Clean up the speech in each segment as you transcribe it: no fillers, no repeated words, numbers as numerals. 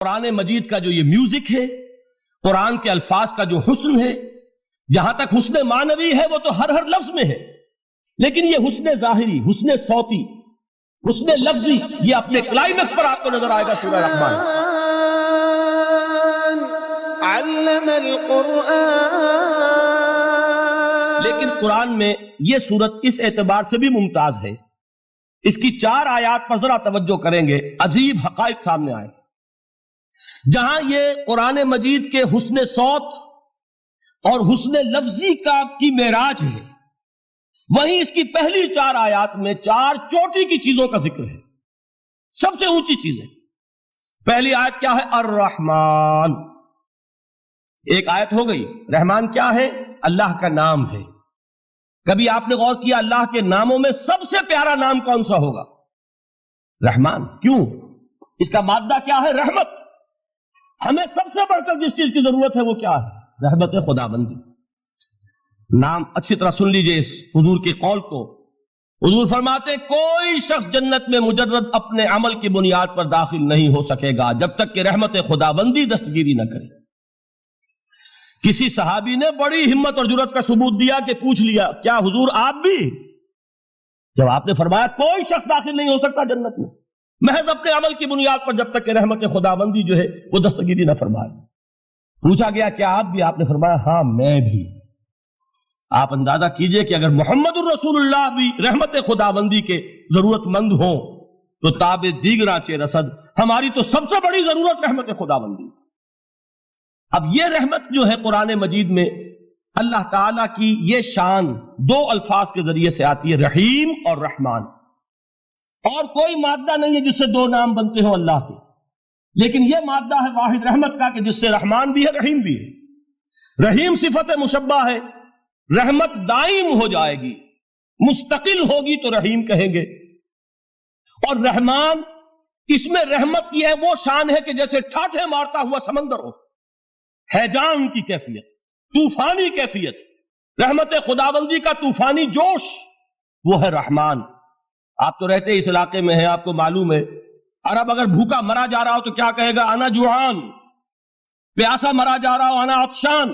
قرآن مجید کا جو یہ میوزک ہے، قرآن کے الفاظ کا جو حسن ہے، جہاں تک حسن معنوی ہے وہ تو ہر لفظ میں ہے، لیکن یہ حسن ظاہری، حسن صوتی، حسن لفظی، یہ اپنے کلائمیکس پر آپ کو نظر آئے گا سورہ رحمان۔ علم القرآن، لیکن قرآن میں یہ سورت اس اعتبار سے بھی ممتاز ہے، اس کی 4 آیات پر ذرا توجہ کریں گے، عجیب حقائق سامنے آئے۔ جہاں یہ قرآن مجید کے حسن صوت اور حسن لفظی کی معراج ہے، وہیں اس کی پہلی 4 آیات میں 4 چوٹی کی چیزوں کا ذکر ہے، سب سے اونچی چیزیں۔ پہلی آیت کیا ہے؟ الرحمن۔ ایک آیت ہو گئی۔ رحمان کیا ہے؟ اللہ کا نام ہے۔ کبھی آپ نے غور کیا اللہ کے ناموں میں سب سے پیارا نام کون سا ہوگا؟ رحمان۔ کیوں؟ اس کا مادہ کیا ہے؟ رحمت۔ ہمیں سب سے بڑھ کر جس چیز کی ضرورت ہے وہ کیا ہے؟ رحمت خدا بندی۔ نام اچھی طرح سن لیجئے اس حضور کے قول کو۔ حضور فرماتے کوئی شخص جنت میں مجرد اپنے عمل کی بنیاد پر داخل نہیں ہو سکے گا جب تک کہ رحمت خدا بندی دستگیری نہ کرے۔ کسی صحابی نے بڑی ہمت اور جرأت کا ثبوت دیا کہ پوچھ لیا کیا حضور آپ بھی؟ جب آپ نے فرمایا کوئی شخص داخل نہیں ہو سکتا جنت میں محض اپنے عمل کی بنیاد پر جب تک کہ رحمت خدا بندی جو ہے وہ دستگیری نہ فرمائے۔ پوچھا گیا کیا آپ بھی؟ آپ نے فرمایا ہاں میں بھی۔ آپ اندازہ کیجئے کہ اگر محمد الرسول اللہ بھی رحمت خدا بندی کے ضرورت مند ہوں تو تاب دیگراں چہ رسد ہماری تو سب سے بڑی ضرورت رحمت خدا بندی۔ اب یہ رحمت جو ہے قرآن مجید میں اللہ تعالیٰ کی یہ شان 2 الفاظ کے ذریعے سے آتی ہے، رحیم اور رحمان۔ اور کوئی مادہ نہیں ہے جس سے 2 نام بنتے ہوں اللہ کے، لیکن یہ مادہ ہے واحد رحمت کا کہ جس سے رحمان بھی ہے رحیم بھی ہے۔ رحیم صفت مشبہ ہے، رحمت دائم ہو جائے گی، مستقل ہوگی تو رحیم کہیں گے۔ اور رحمان، اس میں رحمت کی ہے وہ شان ہے کہ جیسے ٹھاٹھے مارتا ہوا سمندر ہو، ہیجان کی کیفیت، طوفانی کیفیت، رحمت خداوندی کا طوفانی جوش، وہ ہے رحمان۔ آپ تو رہتے اس علاقے میں ہیں، آپ کو معلوم ہے عرب اگر بھوکا مرا جا رہا ہو تو کیا کہے گا؟ انا جوعان۔ پیاسا مرا جا رہا ہو انا عطشان۔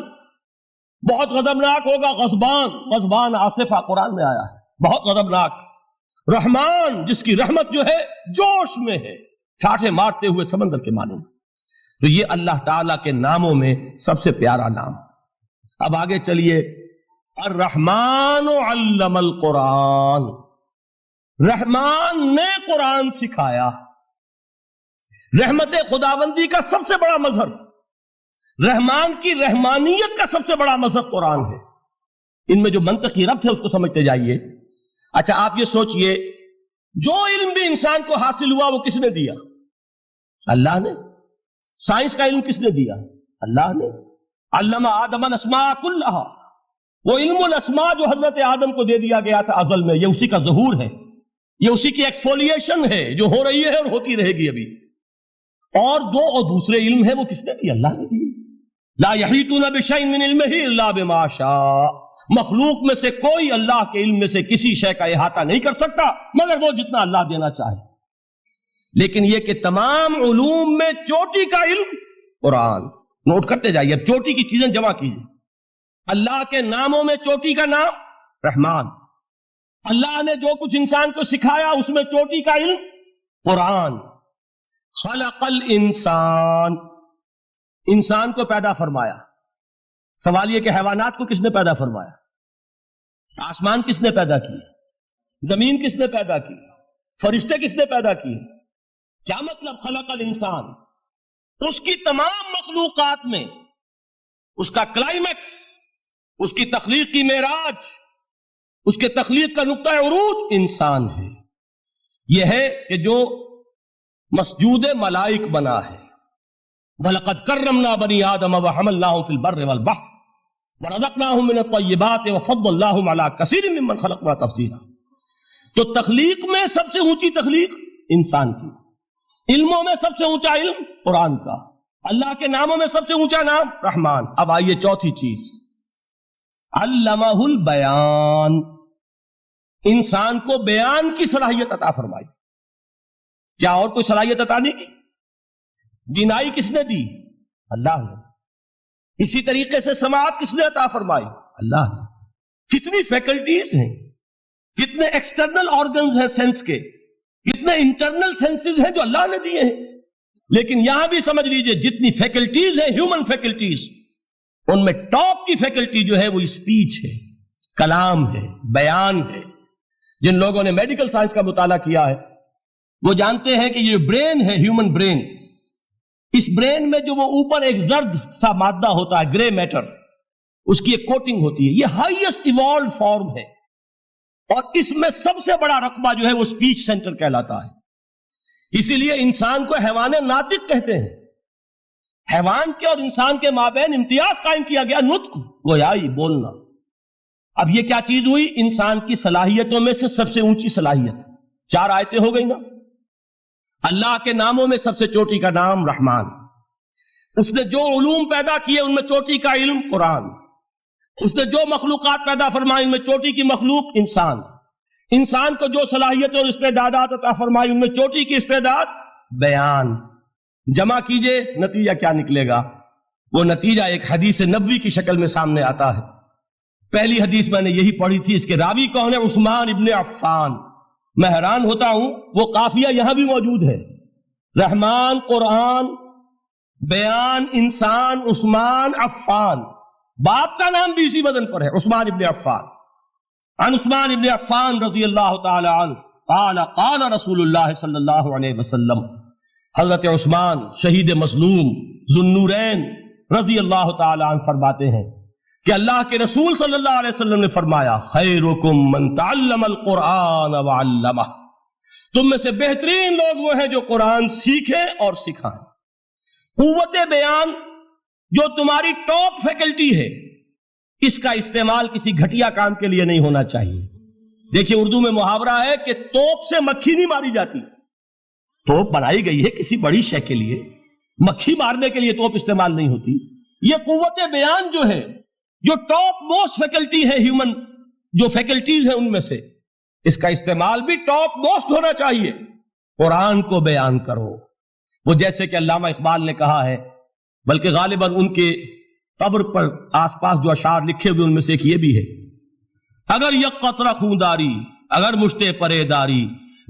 بہت غضبناک ہوگا غضبان، غضبان آصفہ قرآن میں آیا ہے، بہت غضبناک۔ رحمان جس کی رحمت جو ہے جوش میں ہے، ٹھاٹھے مارتے ہوئے سمندر کے مانند۔ تو یہ اللہ تعالیٰ کے ناموں میں سب سے پیارا نام۔ اب آگے چلیے، الرحمن علم القرآن۔ رحمان نے قرآن سکھایا۔ رحمت خداوندی کا سب سے بڑا مظہر، رحمان کی رحمانیت کا سب سے بڑا مظہر قرآن ہے۔ ان میں جو منطقی ربط ہے اس کو سمجھتے جائیے۔ اچھا آپ یہ سوچئے، جو علم بھی انسان کو حاصل ہوا وہ کس نے دیا؟ اللہ نے۔ سائنس کا علم کس نے دیا؟ اللہ نے۔ علم آدم الاسماء کلھا، وہ علم الاسماء جو حضرت آدم کو دے دیا گیا تھا ازل میں، یہ اسی کا ظہور ہے، یہ اسی کی ایکسفولیشن ہے جو ہو رہی ہے اور ہوتی رہے گی ابھی۔ اور دوسرے علم ہے وہ کس نے دی؟ اللہ نے دی۔ لا یحیطون بشیء من علمہ الا بما شاء، مخلوق میں سے کوئی اللہ کے علم میں سے کسی شے کا احاطہ نہیں کر سکتا مگر وہ جتنا اللہ دینا چاہے۔ لیکن یہ کہ تمام علوم میں چوٹی کا علم قرآن۔ نوٹ کرتے جائیے، اب چوٹی کی چیزیں جمع کیجیے۔ اللہ کے ناموں میں چوٹی کا نام رحمان۔ اللہ نے جو کچھ انسان کو سکھایا اس میں چوٹی کا علم قرآن۔ خلق الانسان، انسان کو پیدا فرمایا۔ سوال یہ کہ حیوانات کو کس نے پیدا فرمایا؟ آسمان کس نے پیدا کیے؟ زمین کس نے پیدا کی؟ فرشتے کس نے پیدا کیے؟ کیا مطلب خلق الانسان؟ اس کی تمام مخلوقات میں اس کا کلائمیکس، اس کی تخلیق کی معراج، اس کے تخلیق کا نقطہ عروج انسان ہے۔ یہ ہے کہ جو مسجود ملائک بنا ہے۔ وَلَقَدْ كَرَّمْنَا بَنِي آدَمَ وَحَمَلْنَاهُمْ فِي الْبَرِّ وَالْبَحْرِ وَرَزَقْنَاهُمْ مِنَ الطَّيِّبَاتِ وَفَضَّلْنَاهُمْ عَلَى كَثِيرٍ مِّمَّنْ خَلَقْنَا تَفْضِيلًا۔ تو تخلیق میں سب سے اونچی تخلیق انسان کی، علموں میں سب سے اونچا علم قرآن کا، اللہ کے ناموں میں سب سے اونچا نام رحمان۔ اب آئیے چوتھی چیز، علمہ البیان، انسان کو بیان کی صلاحیت عطا فرمائی۔ کیا اور کوئی صلاحیت عطا نہیں کی؟ بینائی کس نے دی؟ اللہ نے۔ اسی طریقے سے سماعت کس نے عطا فرمائی؟ اللہ نے۔ کتنی فیکلٹیز ہیں، کتنے ایکسٹرنل آرگنز ہیں سینس کے، کتنے انٹرنل سینسز ہیں جو اللہ نے دیے ہیں۔ لیکن یہاں بھی سمجھ لیجئے جتنی فیکلٹیز ہیں ہیومن فیکلٹیز، ان میں ٹاپ کی فیکلٹی جو ہے وہ اسپیچ ہے، کلام ہے، بیان ہے۔ جن لوگوں نے میڈیکل سائنس کا مطالعہ کیا ہے وہ جانتے ہیں کہ یہ برین ہے، ہیومن برین، اس برین میں جو وہ اوپر ایک زرد سا مادہ ہوتا ہے، گرے میٹر، اس کی ایک کوٹنگ ہوتی ہے، یہ ہائیسٹ ایوالوڈ فارم ہے، اور اس میں سب سے بڑا رقبہ جو ہے وہ اسپیچ سینٹر کہلاتا ہے۔ اسی لیے انسان کو حیوان ناطق کہتے ہیں۔ حیوان کے اور انسان کے مابین امتیاز قائم کیا گیا، نطق، گویائی، بولنا۔ اب یہ کیا چیز ہوئی؟ انسان کی صلاحیتوں میں سے سب سے اونچی صلاحیت، 4 آیتیں ہو گئی نا۔ اللہ کے ناموں میں سب سے چوٹی کا نام رحمان، اس نے جو علوم پیدا کیے ان میں چوٹی کا علم قرآن، اس نے جو مخلوقات پیدا فرمائی ان میں چوٹی کی مخلوق انسان، انسان کو جو صلاحیتیں اور استعدادات عطا فرمائی ان میں چوٹی کی استعداد بیان۔ جمع کیجئے نتیجہ کیا نکلے گا؟ وہ نتیجہ ایک حدیث نبوی کی شکل میں سامنے آتا ہے۔ پہلی حدیث میں نے یہی پڑھی تھی، اس کے راوی کون ہے؟ عثمان ابن عفان۔ میں حیران ہوتا ہوں وہ قافیہ یہاں بھی موجود ہے، رحمان، قرآن، بیان، انسان، عثمان، عفان، باپ کا نام بھی اسی وزن پر ہے، عثمان ابن عفان۔ عن عثمان ابن عفان رضی اللہ تعالی عنہ قال قال رسول اللہ صلی اللہ علیہ وسلم، حضرت عثمان شہید مظلوم ذو النورین رضی اللہ تعالی عنہ فرماتے ہیں کہ اللہ کے رسول صلی اللہ علیہ وسلم نے فرمایا، خیرکم من تعلم القرآن وعلمہ، تم میں سے بہترین لوگ وہ ہیں جو قرآن سیکھیں اور سکھائیں۔ قوت بیان جو تمہاری ٹاپ فیکلٹی ہے، اس کا استعمال کسی گھٹیا کام کے لیے نہیں ہونا چاہیے۔ دیکھیے اردو میں محاورہ ہے کہ توپ سے مکھی نہیں ماری جاتی۔ توپ بنائی گئی ہے کسی بڑی شے کے لیے، مکھی مارنے کے لیے توپ استعمال نہیں ہوتی۔ یہ قوت بیان جو ہے، جو ٹاپ موسٹ فیکلٹی ہے ہیومن، جو فیکلٹیز ہیں ان میں سے، اس کا استعمال بھی ٹاپ موسٹ ہونا چاہیے۔ قرآن کو بیان کرو، وہ جیسے کہ علامہ اقبال نے کہا ہے، بلکہ غالباً ان کے قبر پر آس پاس جو اشعار لکھے ہوئے ان میں سے ایک یہ بھی ہے، اگر یک قطرہ خونداری، اگر مشتے پرے داری،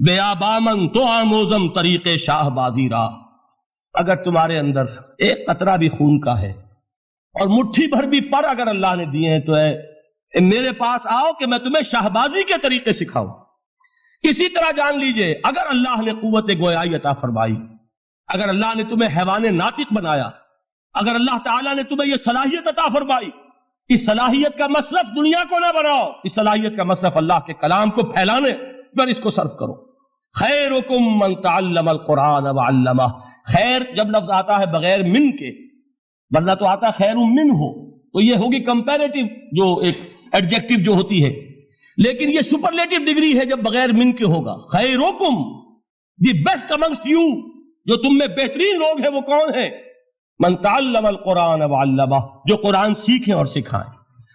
بیابامن تو آموزم طریق شاہ بازی را۔ اگر تمہارے اندر ایک قطرہ بھی خون کا ہے اور مٹھی بھر بھی پر اگر اللہ نے دیے ہیں تو اے میرے پاس آؤ کہ میں تمہیں شاہبازی کے طریقے سکھاؤں۔ اسی طرح جان لیجئے اگر اللہ نے قوت گویائی عطا فرمائی، اگر اللہ نے تمہیں حیوان ناطق بنایا، اگر اللہ تعالیٰ نے تمہیں یہ صلاحیت عطا فرمائی، اس صلاحیت کا مصرف دنیا کو نہ بناؤ، اس صلاحیت کا مصرف اللہ کے کلام کو پھیلانے پر اس کو صرف کرو۔ خیرکم من تعلم القرآن وعلمہ۔ خیر جب لفظ آتا ہے بغیر من کے، ورنہ تو آتا خیر من ہو تو یہ ہوگی کمپیریٹو جو ایک ایڈجیکٹو جو ہوتی ہے، لیکن یہ سپرلیٹو ڈگری ہے جب بغیر من کے ہوگا۔ خیرکم، دی بیسٹ امنگسٹ یو، جو تم میں بہترین لوگ ہیں وہ کون ہیں؟ من تعلم القرآن وعلمہ، جو قرآن سیکھیں اور سکھائیں،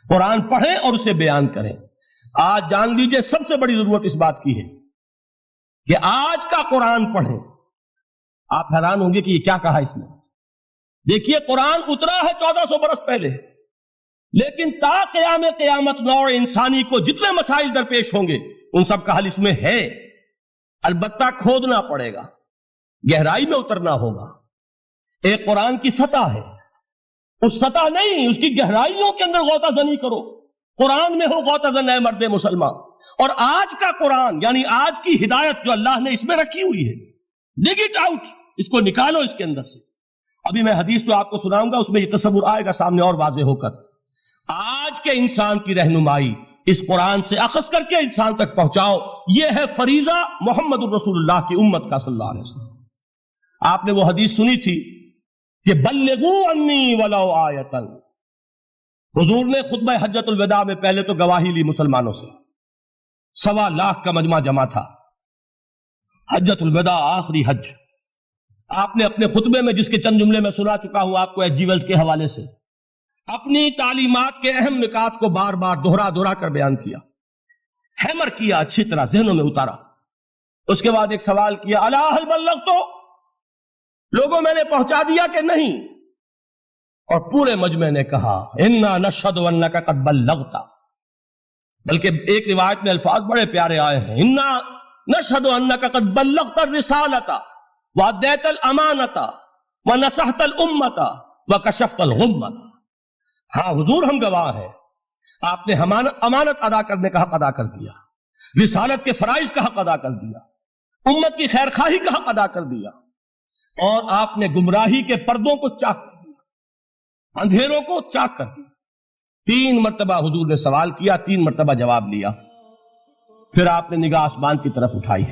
قرآن پڑھیں اور اسے بیان کریں۔ آج جان لیجئے سب سے بڑی ضرورت اس بات کی ہے کہ آج کا قرآن پڑھیں۔ آپ حیران ہوں گے کہ یہ کیا کہا اس میں؟ دیکھیے قرآن اترا ہے 1400 برس پہلے، لیکن تا قیام قیامت نوع انسانی کو جتنے مسائل درپیش ہوں گے ان سب کا حل اس میں ہے۔ البتہ کھودنا پڑے گا، گہرائی میں اترنا ہوگا۔ ایک قرآن کی سطح ہے، اس سطح نہیں، اس کی گہرائیوں کے اندر غوطہ زنی کرو۔ قرآن میں ہو غوطہ زن اے مرد مسلمان۔ اور آج کا قرآن یعنی آج کی ہدایت جو اللہ نے اس میں رکھی ہوئی ہے، ڈگ اٹ آؤٹ، اس کو نکالو اس کے اندر سے۔ ابھی میں حدیث تو آپ کو سناؤں گا، اس میں یہ تصور آئے گا سامنے اور واضح ہو کر۔ آج کے انسان کی رہنمائی اس قرآن سے اخذ کر کے انسان تک پہنچاؤ، یہ ہے فریضہ محمد الرسول اللہ کی امت کا صلی اللہ علیہ وسلم۔ آپ نے وہ حدیث سنی تھی کہ بلغوا عنی ولو آیۃ۔ حضور نے خطبہ حجۃ الوداع میں پہلے تو گواہی لی مسلمانوں سے، 1.25 لاکھ کا مجمع جمع تھا۔ حجۃ الوداع آخری حج، آپ نے اپنے خطبے میں جس کے چند جملے میں سنا چکا ہوں آپ کو ایچ جی ویلز کے حوالے سے، اپنی تعلیمات کے اہم نکات کو بار بار دہرا کر بیان کیا، ہیمر کیا، اچھی طرح ذہنوں میں اتارا۔ اس کے بعد ایک سوال کیا، الا هل بلغت؟ لوگوں میں نے پہنچا دیا کہ نہیں؟ اور پورے مجمع نے کہا انا نشہد انک قد بلغت، بلکہ ایک روایت میں الفاظ بڑے پیارے آئے ہیں، انا نشہد انک قد بلغت الرسالۃ وادیت الامانۃ ونصحت الامۃ وکشفت الغمۃ۔ ہاں حضور، ہم گواہ ہیں، آپ نے امانت ادا کرنے کا حق ادا کر دیا، رسالت کے فرائض کا حق ادا کر دیا، امت کی خیر خواہی کا حق ادا کر دیا، اور آپ نے گمراہی کے پردوں کو چاک کر دیا، اندھیروں کو چاک کر دیا۔ 3 مرتبہ حضور نے سوال کیا، 3 مرتبہ جواب لیا۔ پھر آپ نے نگاہ آسمان کی طرف اٹھائی،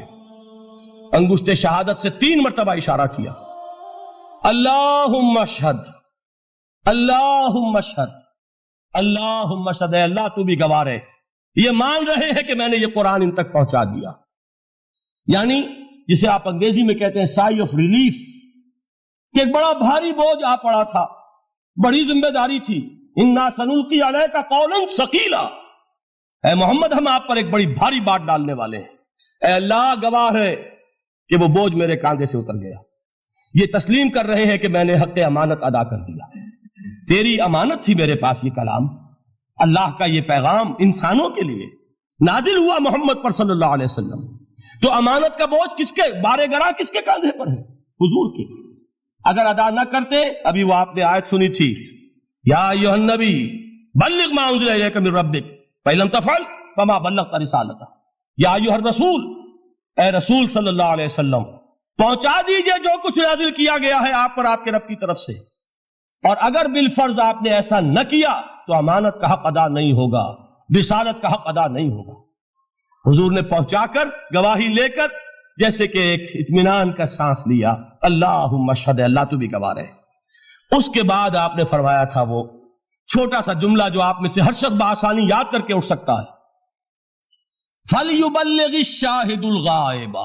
انگشت شہادت سے 3 مرتبہ اشارہ کیا، اللہم اشہد، اللہم اشہد، اللہم اشہد، اے اللہ تو بھی گواہ رہے، یہ مان رہے ہیں کہ میں نے یہ قرآن ان تک پہنچا دیا۔ یعنی جسے آپ انگریزی میں کہتے ہیں سائی آف ریلیف، کہ ایک بڑا بھاری بوجھ آ پڑا تھا، بڑی ذمہ داری تھی، انا سنلقی علیک قولا ثقیلا، اے محمد ہم آپ پر ایک بڑی بھاری بات ڈالنے والے ہیں۔ اے اللہ گواہ ہے کہ وہ بوجھ میرے کاندھے سے اتر گیا، یہ تسلیم کر رہے ہیں کہ میں نے حق امانت ادا کر دیا، تیری امانت تھی میرے پاس یہ کلام، اللہ کا یہ پیغام انسانوں کے لیے نازل ہوا محمد پر صلی اللہ علیہ وسلم، تو امانت کا بوجھ کس کے بارے گراں کس کے کاندھے پر ہے؟ حضور کے۔ اگر ادا نہ کرتے، ابھی وہ آپ نے آیت سنی تھی، یا ایھا النبی بلغ ما انزل الیک من ربک فإن لم تفعل فما بلغت رسالتہ، یا ایھا الرسول، اے رسول صلی اللہ علیہ وسلم پہنچا دیجئے جو کچھ نازل کیا گیا ہے آپ پر آپ کے رب کی طرف سے، اور اگر بالفرض آپ نے ایسا نہ کیا تو امانت کا حق ادا نہیں ہوگا، رسالت کا حق ادا نہیں ہوگا۔ حضور نے پہنچا کر گواہی لے کر جیسے کہ ایک اطمینان کا سانس لیا، اللہم اشہد، اللہ تو بھی گواہ رہے۔ اس کے بعد آپ نے فرمایا تھا وہ چھوٹا سا جملہ جو آپ میں سے ہر شخص بآسانی یاد کر کے اٹھ سکتا ہے، فَلْيُبَلِّغِ الشَّاهِدُ الْغَائِبَ،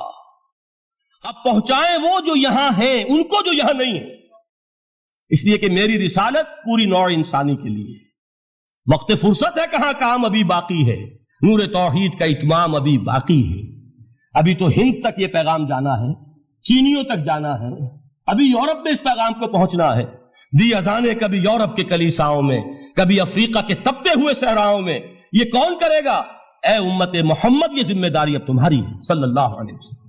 اب پہنچائیں وہ جو یہاں ہیں ان کو جو یہاں نہیں ہیں، اس لیے کہ میری رسالت پوری نوع انسانی کے لیے، وقت فرصت ہے کہاں، کام ابھی باقی ہے، نور توحید کا اتمام ابھی باقی ہے، ابھی تو ہند تک یہ پیغام جانا ہے، چینیوں تک جانا ہے، ابھی یورپ میں اس پیغام کو پہنچنا ہے، دی اذانیں کبھی یورپ کے کلیساؤں میں، کبھی افریقہ کے تپتے ہوئے صحراؤں میں، یہ کون کرے گا؟ اے امت محمد، یہ ذمہ داری اب تمہاری ہے، صلی اللہ علیہ وسلم۔